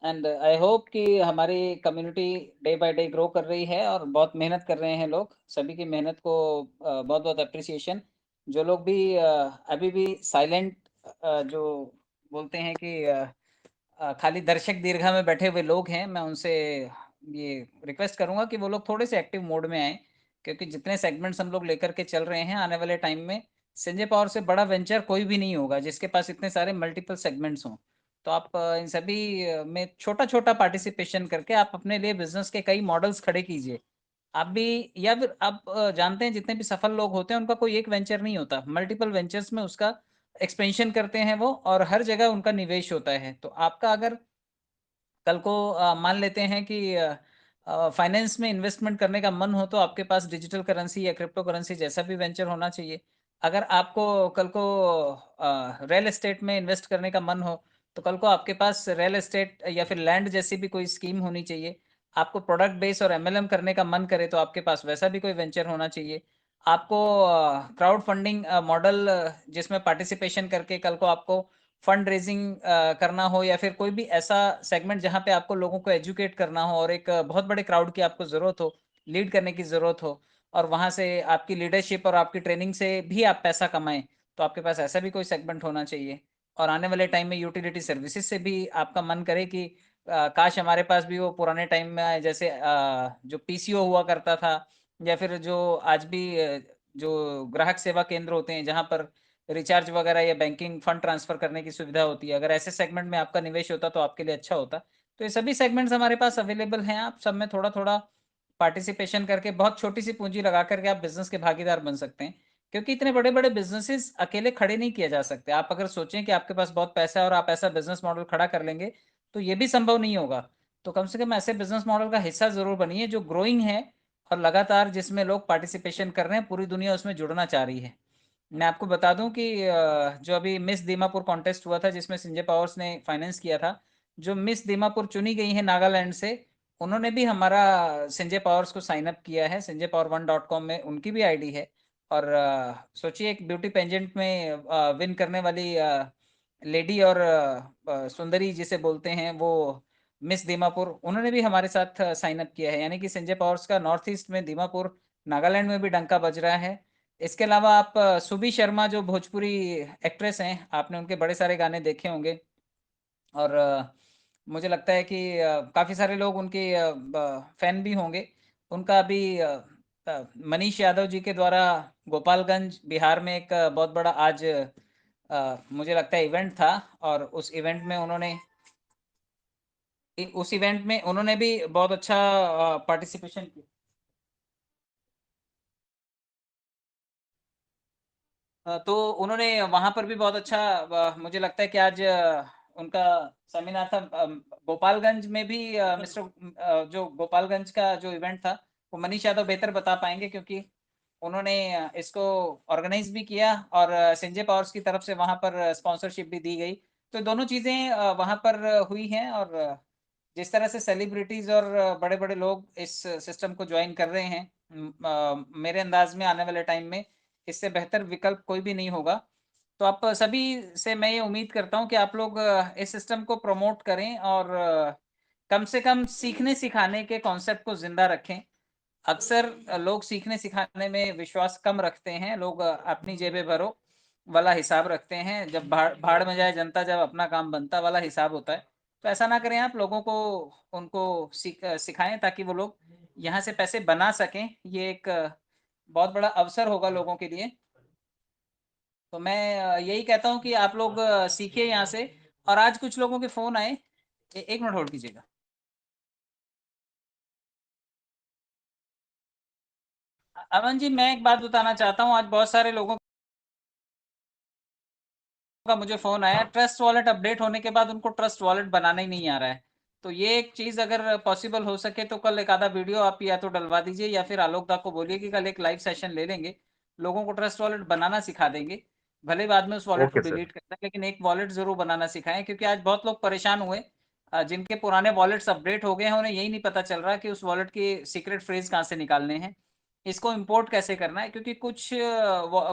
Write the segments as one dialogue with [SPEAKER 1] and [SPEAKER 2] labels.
[SPEAKER 1] And I hope कि हमारी community day by day grow कर रही है और बहुत मेहनत कर रहे हैं लोग। सभी की मेहनत को बहुत-बहुत एप्रिसिएशन। जो लोग भी अभी भी साइलेंट जो बोलते हैं कि खाली दर्शक दीर्घा में बैठे हुए लोग हैं, मैं उनसे ये रिक्वेस्ट करूँगा कि वो लोग थोड़े से एक्टिव मोड में आएँ, क्योंकि जितने सेगमेंट्स हम लोग लेकर के चल रहे हैं, आने वाले टाइम में संजय पावर से बड़ा वेंचर कोई भी नहीं होगा, जिसके पास इतने सारे मल्टीपल सेगमेंट्स हों। तो आप इन सभी में छोटा-छोटा पार्टिसिपेशन करके आप अपने लिए बिज़नेस के कई मॉडल्स खड़े कीजिए। आप भी या फिर आप जानते हैं जितने भी सफल लोग होते हैं उनका कोई एक वेंचर नहीं होता, मल्टीपल वेंचर्स में उसका एक्सपेंशन करते हैं वो और हर जगह उनका निवेश होता है। तो आपका अगर कल को मान लेते हैं कि फाइनेंस में इन्वेस्टमेंट करने का मन हो तो आपके पास डिजिटल करेंसी या क्रिप्टो करेंसी जैसा भी वेंचर होना चाहिए। अगर आपको कल को रियल एस्टेट में इन्वेस्ट करने का मन हो, तो कल को आपके पास रियल एस्टेट या फिर लैंड जैसी भी कोई स्कीम होनी चाहिए। आपको प्रोडक्ट बेस और एमएलएम करने का मन करे तो आपके पास वैसा भी कोई वेंचर होना चाहिए। आपको क्राउड फंडिंग मॉडल जिसमें पार्टिसिपेशन करके कल को आपको फंड रेज़िंग करना हो या फिर कोई भी ऐसा सेगमेंट जहाँ पे आपको लोगों को एजुकेट करना हो और एक बहुत बड़े क्राउड की आपको ज़रूरत हो, लीड करने की ज़रूरत हो और वहाँ से आपकी लीडरशिप और आपकी ट्रेनिंग से भी आप पैसा कमाएँ, तो आपके पास ऐसा भी कोई सेगमेंट होना चाहिए। और आने वाले टाइम में यूटिलिटी सर्विसेज़ से भी आपका मन करे कि काश हमारे पास भी वो पुराने टाइम में जैसे जो पीसीओ हुआ करता था या फिर जो आज भी जो ग्राहक सेवा केंद्र होते हैं, जहाँ पर रिचार्ज वगैरह या बैंकिंग फंड ट्रांसफर करने की सुविधा होती है। अगर ऐसे सेगमेंट में आपका निवेश होता तो आपके लिए अच्छा होता। तो ये सभी सेगमेंट्स हमारे पास अवेलेबल हैं। आप सब में थोड़ा-थोड़ा पार्टिसिपेशन करके बहुत छोटी-सी पूँजी लगा कर के आप बिज़नेस के भागीदार बन सकते हैं। क्योंकि इतने बड़े-बड़े बिज़नेसेस अकेले खड़े नहीं किए जा सकते। आप अगर सोचें कि आपके पास बहुत पैसा है और आप ऐसा बिज़नेस मॉडल खड़ा कर लेंगे, तो ये भी संभव नहीं होगा। तो कम से कम ऐसे बिज़नेस मॉडल का हिस्सा ज़रूर बनिए जो ग्रोइंग है और लगातार जिसमें लोग पार्टिसिपेशन कर रहे हैं, पूरी दुनिया उसमें जुड़ना चाह रही है। मैं आपको बता दूँ कि जो अभी मिस दीमापुर कॉन्टेस्ट हुआ था जिसमें संजय पावर्स ने फाइनेंस किया था, जो मिस दीमापुर चुनी गई हैं नागालैंड से, उन्होंने भी हमारा संजय पावर्स को साइन अप किया है, sanjaypower1.com में उनकी भी आईडी है और सोचिए एक ब्यूटी पेजेंट में विन करने वाली लेडी और सुंदरी जिसे बोलते हैं वो मिस दीमापुर, उन्होंने भी हमारे साथ साइन अप किया है, यानी कि संजय पावर्स का नॉर्थ ईस्ट में दीमापुर, नागालैंड में भी डंका बज रहा है। इसके अलावा आप सुबी शर्मा जो भोजपुरी एक्ट्रेस हैं, आपने उनके बड़े सारे गाने देखे होंगे और मुझे लगता है कि काफ़ी सारे लोग उनके फैन भी होंगे। उनका अभी मनीष यादव जी के द्वारा गोपालगंज, बिहार में एक बहुत बड़ा आज मुझे लगता है इवेंट था और उस इवेंट में उन्होंने भी बहुत अच्छा पार्टिसिपेशन किया। तो उन्होंने वहाँ पर भी बहुत अच्छा मुझे लगता है कि आज उनका सेमिनार था गोपालगंज में भी जो गोपालगंज का जो इवेंट था, वो मनीष यादव बेहतर बता पाएँगे क्योंकि उन्होंने इसको ऑर्गेनाइज़ भी किया और संजय पावर्स की तरफ से वहाँ पर स्पॉन्सरशिप भी दी गई। तो दोनों चीज़ें वहाँ पर हुई हैं और जिस तरह से सेलिब्रिटीज़ और बड़े-बड़े लोग इस सिस्टम को जॉइन कर रहे हैं मेरे अंदाज़ में आने वाले टाइम में इससे बेहतर विकल्प कोई भी नहीं होगा। तो आप सभी से मैं ये उम्मीद करता हूँ कि आप लोग इस सिस्टम को प्रमोट करें और कम से कम सीखने-सिखाने के कॉन्सेप्ट को ज़िंदा रखें। अक्सर लोग सीखने-सिखाने में विश्वास कम रखते हैं। लोग अपनी जेबें भरो वाला हिसाब रखते हैं। जब भाड़ भाड़ में जाए जनता जब अपना काम बनता वाला हिसाब होता है। तो ऐसा ना करें आप लोगों को उनको सिखाएँ ताकि वो लोग यहाँ से पैसे बना सकें। ये एक बहुत बड़ा अवसर होगा लोगों के लिए। तो मैं यही कहता हूँ कि आप लोग सीखिए यहाँ से और आज कुछ लोगों के फ़ोन आए। 1 मिनट होल्ड कीजिएगा। अमन जी मैं एक बात बताना चाहता हूँ आज बहुत सारे लोगों का मुझे फ़ोन आया ट्रस्ट वॉलेट अपडेट होने के बाद उनको ट्रस्ट वॉलेट बनाना ही नहीं आ रहा है। तो ये एक चीज़ अगर पॉसिबल हो सके तो कल एक आधा वीडियो आप या तो डलवा दीजिए या फिर आलोक दा को बोलिए कि कल एक लाइव सेशन ले लेंगे। लोगों को ट्रस्ट वॉलेट बनाना सिखा देंगे। भले ही बाद में उस वॉलेट को
[SPEAKER 2] ओके सर।
[SPEAKER 1] डिलीट कर दें लेकिन एक वॉलेट ज़रूर बनाना सिखाएँ क्योंकि आज बहुत लोग परेशान हुए जिनके पुराने वॉलेट्स अपडेट हो गए हैं उन्हें यही नहीं पता चल रहा कि उस वॉलेट की सीक्रेट फ्रेज़ कहाँ से निकालने हैं। इसको इम्पोर्ट कैसे करना है क्योंकि कुछ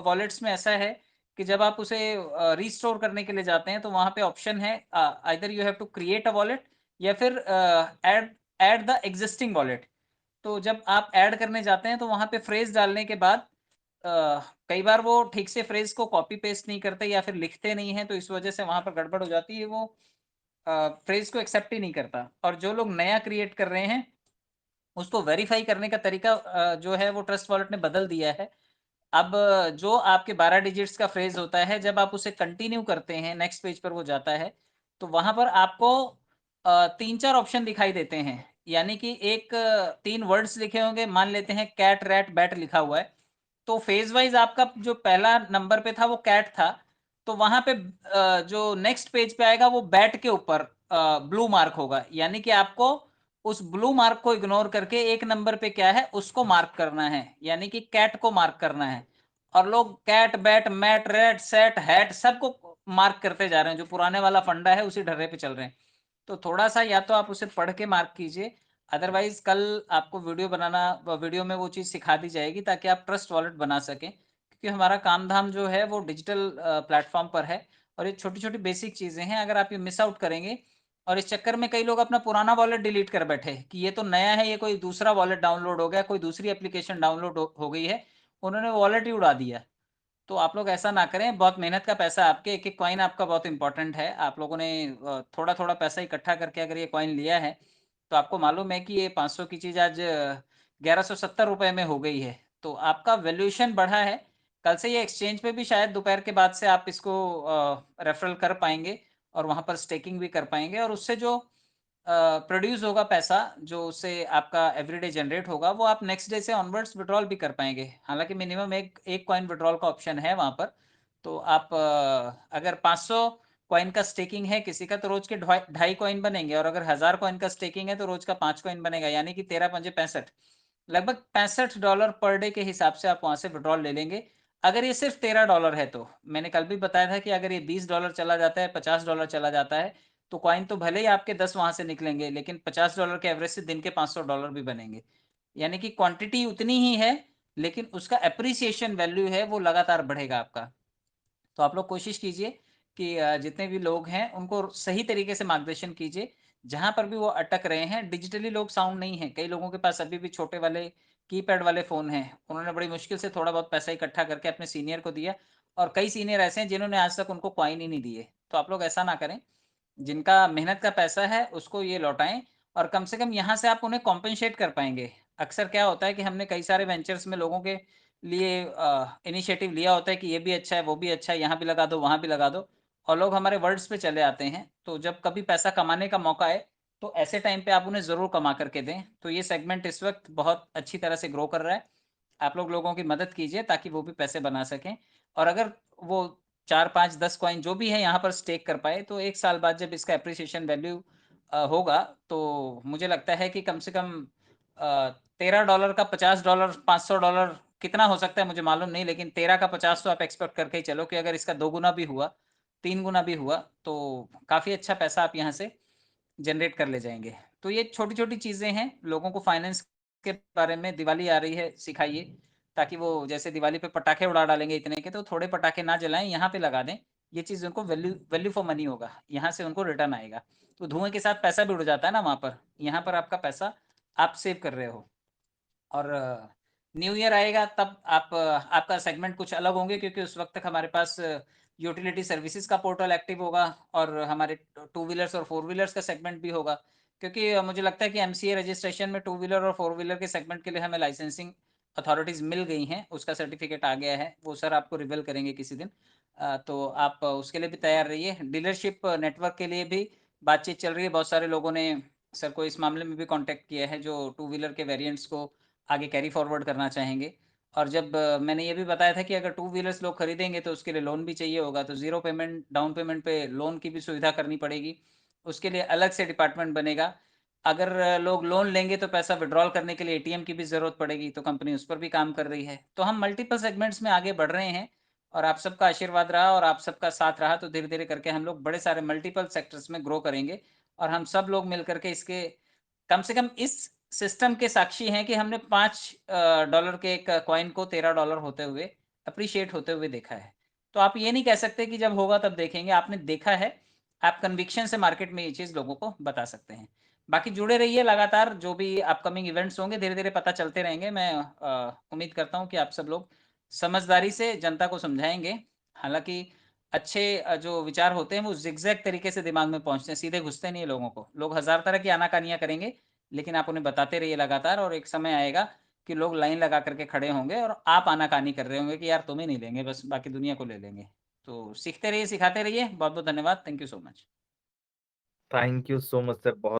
[SPEAKER 1] वॉलेट्स में ऐसा है कि जब आप उसे रीस्टोर करने के लिए जाते हैं तो वहाँ पे ऑप्शन है either you have to create a wallet या फिर ऐड द एग्जिस्टिंग वॉलेट। तो जब आप ऐड करने जाते हैं तो वहाँ पे फ्रेज़ डालने के बाद कई बार वो ठीक से फ्रेज़ को कॉपी पेस्ट नहीं करते या फिर लिखते नहीं हैं, तो इस वजह से वहाँ पर गड़बड़ हो जाती है, वो फ्रेज़ को एक्सेप्ट ही नहीं करता। और जो लोग नया क्रिएट कर रहे हैं, उसको वेरीफाई करने का तरीका जो है वो ट्रस्ट वॉलेट ने बदल दिया है। अब जो आपके 12 डिजिट्स का फ्रेज़ होता है, जब आप उसे कंटिन्यू करते हैं, नेक्स्ट पेज पर वो जाता है, तो वहाँ पर आपको 3-4 ऑप्शन दिखाई देते हैं। यानी कि 3 वर्ड्स लिखे होंगे, मान लेते हैं कैट, रैट, बैट लिखा हुआ है। तो फेज़ वाइज़ आपका जो पहला नंबर पे था वो कैट था, तो वहाँ पे जो नेक्स्ट पेज पे आएगा वो बैट के ऊपर ब्लू मार्क होगा। यानी कि आपको उस ब्लू मार्क को इग्नोर करके एक नंबर पे क्या है उसको मार्क करना है, यानी कि कैट को मार्क करना है। और लोग cat, bat, mat, rat, set, hat सबको मार्क करते जा रहे हैं, जो पुराने वाला फंडा है उसी ढर्रे पे चल रहे हैं। तो थोड़ा-सा या तो आप उसे पढ़ के मार्क कीजिए, अदरवाइज़ कल आपको वीडियो में वो चीज़ सिखा दी जाएगी ताकि आप ट्रस्ट वॉलेट बना सकें। क्योंकि हमारा काम-धाम जो है वो डिजिटल प्लेटफ़ॉर्म पर है और ये छोटी-छोटी बेसिक चीज़ें हैं, अगर आप ये मिस आउट करेंगे और इस चक्कर में कई लोग अपना पुराना वॉलेट डिलीट कर बैठे कि ये तो नया है, ये कोई दूसरा वॉलेट डाउनलोड हो गया, कोई दूसरी एप्लीकेशन डाउनलोड हो गई है, उन्होंने वॉलेट ही उड़ा दिया। तो आप लोग ऐसा ना करें, बहुत मेहनत का पैसा आपके, एक-एक कॉइन आपका बहुत इम्पोर्टेंट है। आप लोगों ने थोड़ा-थोड़ा पैसा इकट्ठा करके अगर ये कॉइन लिया है, तो आपको मालूम है कि ये 500 की चीज़ आज ₹1170 में हो गई है। तो आपका वैल्यूएशन बढ़ा है। कल से ये एक्सचेंज पे भी शायद दोपहर के बाद से आप इसको रेफरल कर पाएँगे और वहाँ पर स्टेकिंग भी कर पाएँगे और उससे जो प्रोड्यूस होगा पैसा, जो उससे आपका एवरीडे जनरेट होगा, वो आप नेक्स्ट डे से ऑनवर्ड्स विथड्रॉल भी कर पाएँगे। हालाँकि मिनिमम एक कॉइन विथड्रॉल का ऑप्शन है वहाँ पर। तो आप अगर 500 कॉइन का स्टेकिंग है किसी का, तो रोज़ के ढाई कॉइन बनेंगे और अगर 1000 कॉइन का स्टेकिंग है, तो रोज़ का 5 कॉइन बनेगा, यानी कि 13 पंजे 65, लगभग $65 पर डे के हिसाब से आप वहाँ से विथड्रॉल ले लेंगे। अगर ये सिर्फ़ $13 है तो। मैंने कल भी बताया था कि अगर ये $20 चला जाता है, $50 चला जाता है, तो कॉइन तो भले ही आपके 10 वहाँ से निकलेंगे, लेकिन $50 के एवरेज से दिन के $500 भी बनेंगे। यानी कि क्वांटिटी उतनी ही है, लेकिन उसका एप्रिसिएशन वैल्यू है वो लगातार बढ़ेगा आपका। तो आप लोग कोशिश कीजिए कि जितने भी लोग हैं उनको सही तरीके से मार्गदर्शन कीजिए। जहाँ पर भी वो अटक रहे हैं, डिजिटली लोग साउंड नहीं हैं। कई लोगों के पास अभी भी छोटे वाले कीपैड वाले फ़ोन हैं। उन्होंने बड़ी मुश्किल से थोड़ा बहुत पैसा इकट्ठा करके अपने सीनियर को दिया और कई सीनियर ऐसे हैं जिन्होंने आज तक उनको कॉइन ही नहीं दिए। तो आप लोग ऐसा ना करें। जिनका मेहनत का पैसा है उसको ये लौटाएँ और कम से कम यहाँ से आप उन्हें कॉम्पेंसेट कर पाएँगे। अक्सर क्या होता है कि हमने कई सारे वेंचर्स में लोगों के लिए इनिशिएटिव लिया होता है कि ये भी अच्छा है, वो भी अच्छा है, यहाँ भी लगा दो, वहाँ भी लगा दो और लोग हमारे वर्ड्स पे चले आते हैं। तो जब कभी पैसा कमाने का मौका आए, तो ऐसे टाइम पे आप उन्हें ज़रूर कमा कर के दें। तो ये सेगमेंट इस वक़्त बहुत अच्छी तरह से ग्रो कर रहा है। आप लोग लोगों की मदद कीजिए ताकि वो भी पैसे बना सकें और अगर वो 4, 5, 10 कॉइन जो भी है यहाँ पर स्टेक कर पाए, तो 1 साल बाद जब इसका एप्रिसिएशन वैल्यू होगा, तो मुझे लगता है कि कम से कम $13 का $50, $500 कितना हो सकता है मुझे मालूम नहीं, लेकिन 13 का 50 तो आप एक्सपेक्ट करके ही चलो कि अगर इसका 2 गुना भी हुआ, 3 गुना भी हुआ, तो काफ़ी अच्छा पैसा आप यहाँ से जनरेट कर ले जाएँगे। तो ये छोटी-छोटी चीज़ें हैं, लोगों को फाइनेंस के बारे में, दिवाली आ रही है, सिखाइए ताकि वो जैसे दिवाली पे पटाखे उड़ा डालेंगे इतने के, तो थोड़े पटाखे ना जलाएँ, यहाँ पे लगा दें। ये चीज़ उनको वैल्यू वैल्यू फॉर मनी होगा, यहाँ से उनको रिटर्न आएगा। तो धुएँ के साथ पैसा भी उड़ जाता है ना वहाँ पर, यहाँ पर आपका पैसा आप सेव कर रहे हो। और न्यू ईयर आएगा तब आपका सेगमेंट कुछ अलग होंगे क्योंकि उस वक़्त तक हमारे पास यूटिलिटी सर्विसेज़ का पोर्टल एक्टिव होगा और हमारे टू व्हीलर्स और फोर व्हीलर्स का सेगमेंट भी होगा। क्योंकि मुझे लगता है कि एमसीए रजिस्ट्रेशन में टू व्हीलर और फोर व्हीलर के सेगमेंट के लिए हमें लाइसेंसिंग अथॉरिटीज़ मिल गई हैं, उसका सर्टिफ़िकेट आ गया है। वो सर आपको रिवील करेंगे किसी दिन। तो आप उसके लिए भी तैयार रहिए। डीलरशिप नेटवर्क के लिए भी बातचीत चल रही है। बहुत सारे लोगों ने सर को इस मामले में भी कॉन्टैक्ट किया है जो टू व्हीलर के वेरिएंट्स को आगे कैरी फॉरवर्ड करना चाहेंगे। और जब मैंने ये भी बताया था कि अगर टू व्हीलर्स लोग खरीदेंगे तो उसके लिए लोन भी चाहिए होगा, तो ज़ीरो पेमेंट डाउन पेमेंट पे लोन की भी सुविधा करनी पड़ेगी। उसके लिए अलग से डिपार्टमेंट बनेगा। अगर लोग लोन लेंगे तो पैसा विथड्रॉल करने के लिए एटीएम की भी ज़रूरत पड़ेगी, तो कंपनी उस पर भी काम कर रही है। तो हम मल्टीपल सेगमेंट्स में आगे बढ़ रहे हैं और आप सबका आशीर्वाद रहा और आप सबका साथ रहा तो धीरे-धीरे करके हम लोग बड़े सारे मल्टीपल सेक्टर्स में ग्रो करेंगे और हम सब लोग मिल कर के इसके कम से कम इस सिस्टम के साक्षी हैं कि हमने $5 के एक कॉइन को $13 होते हुए एप्रिशिएट होते हुए देखा है। तो आप ये नहीं कह सकते कि जब होगा तब देखेंगे, आपने देखा है आप कन्विक्शन से मार्केट में ये चीज़ लोगों को बता सकते हैं। बाकी जुड़े रहिए लगातार, जो भी अपकमिंग इवेंट्स होंगे धीरे-धीरे पता चलते रहेंगे। मैं उम्मीद करता हूँ कि आप सब लोग समझदारी से जनता को समझाएँगे। हालाँकि अच्छे जो विचार होते हैं वो ज़िगज़ैग तरीके से दिमाग में पहुँचते हैं, सीधे घुसते नहीं है लोगों को। लोग हज़ार तरह की आनाकानियाँ करेंगे, लेकिन आप उन्हें बताते रहिए लगातार और एक समय आएगा कि लोग लाइन लगा कर के खड़े होंगे और आप आनाकानी कर रहे होंगे कि यार तुम्हें नहीं लेंगे, बस बाकी दुनिया को ले लेंगे। तो सीखते रहिए, सिखाते रहिए। बहुत-बहुत धन्यवाद। Thank you so much.
[SPEAKER 2] Thank you so much sir. बहुत